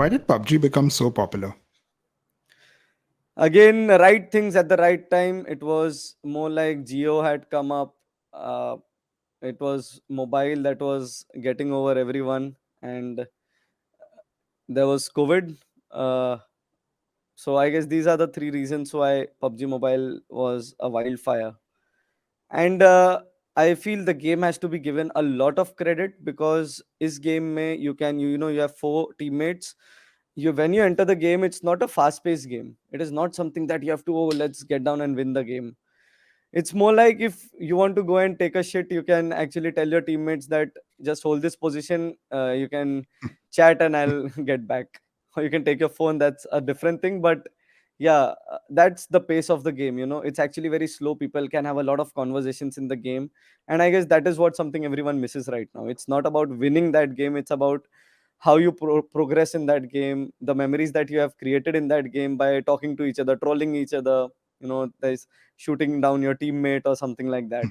Why did PUBG become so popular? Again, right things at the right time. It was more like Geo had come up. Uh, it was mobile that was getting over everyone, and there was COVID. Uh, so I guess these are the three reasons why PUBG Mobile was a wildfire. And I feel the game has to be given a lot of credit because this game may you can you have four teammates. You when you enter the game, it's not a fast paced game. It is not something that you have to, oh, let's get down and win the game. It's more like if you want to go and take a shit, you can actually tell your teammates that just hold this position. You can chat and I'll get back. Or you can take your phone. That's a different thing. But yeah, that's the pace of the game. It's actually very slow. People can have a lot of conversations in the game. And I guess that is what something everyone misses right now. It's not about winning that game. It's about how you progress in that game, the memories that you have created in that game by talking to each other, trolling each other. There's shooting down your teammate or something like that.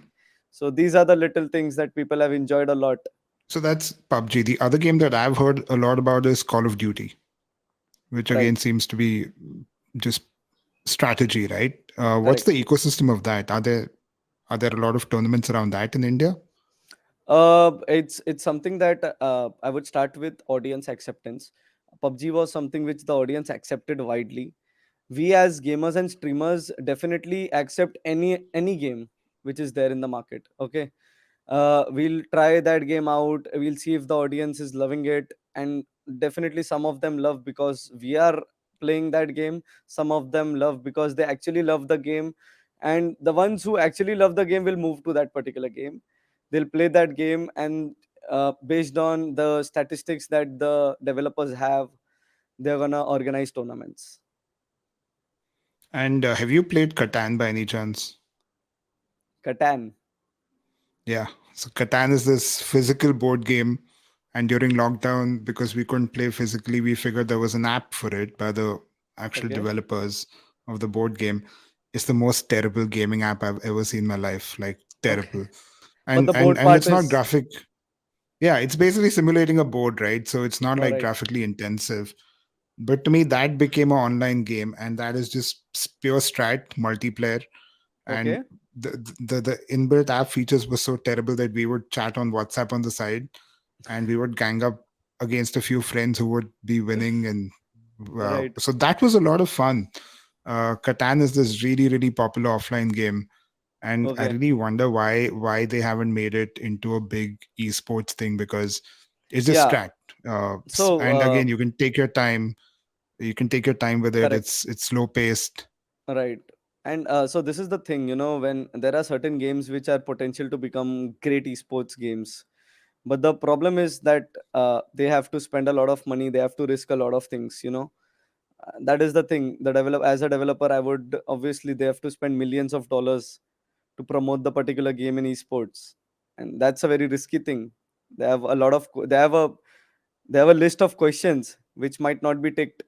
So these are the little things that people have enjoyed a lot. So that's PUBG. The other game that I've heard a lot about is Call of Duty, which again Right. seems to be just strategy, right? What's Correct. the ecosystem of that? Are there a lot of tournaments around that in India? It's something that I would start with audience acceptance. PUBG was something which the audience accepted widely. We as gamers and streamers definitely accept any game which is there in the market. Okay. We'll try that game out, we'll see if the audience is loving it, and definitely some of them love because we are playing that game. Some of them love because they actually love the game, and the ones who actually love the game will move to that particular game. They'll play that game, and based on the statistics that the developers have, they're gonna organize tournaments. And have you played Catan by any chance? Catan. Yeah. So Catan is this physical board game. And during lockdown, because we couldn't play physically, we figured there was an app for it by the actual Okay. developers of the board game. It's the most terrible gaming app I've ever seen in my life. Like Okay. terrible. But And the and board and part it's not is graphic. Yeah, it's basically simulating a board, right? So it's not all like right. graphically intensive. But to me, that became an online game, and that is just pure strat multiplayer. And Okay. the inbuilt app features were so terrible that we would chat on WhatsApp on the side, and we would gang up against a few friends who would be winning, and Right. so that was a lot of fun. Catan is this really really popular offline game, and I Okay. really wonder why they haven't made it into a big esports thing, because it's just Yeah. strat. So, And again, you can take your time with it. correct. It's slow paced. Right. And so this is the thing, when there are certain games which are potential to become great esports games, but the problem is that they have to spend a lot of money, they have to risk a lot of things. That is the thing. As a developer, I would obviously they have to spend millions of dollars to promote the particular game in esports, and that's a very risky thing. They have a lot of they have a list of questions which might not be ticked,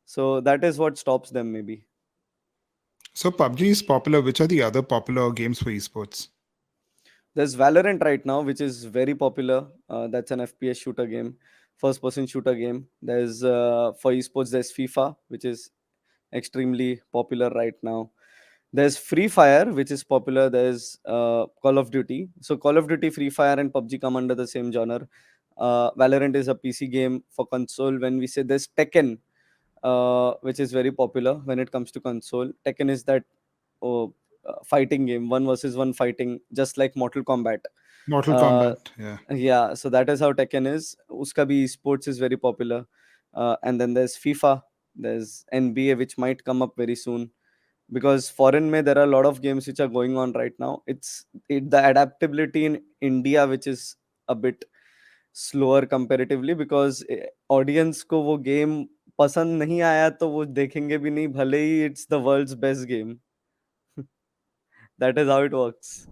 so that is what stops them maybe. So PUBG is popular. Which are the other popular games for esports? There's Valorant right now, which is very popular. That's an FPS shooter game, first person shooter game. There's for esports, there's FIFA, which is extremely popular right now. There's Free Fire, which is popular. There's Call of Duty. So Call of Duty, Free Fire, and PUBG come under the same genre. Valorant is a PC game. For console, when we say there's Tekken, which is very popular when it comes to console. Tekken is that oh, fighting game, one versus one fighting, just like Mortal Kombat. Mortal Uh, Kombat. Yeah. yeah, so that is how Tekken is. Uska bhi sports is very popular. And then there's FIFA, there's NBA, which might come up very soon, because foreign mein there are a lot of games which are going on right now. The adaptability in India which is a bit slower comparatively, because audience को वो game पसंद नहीं आया तो वो देखेंगे भी नहीं, भले ही it's the world's best game. That is how it works.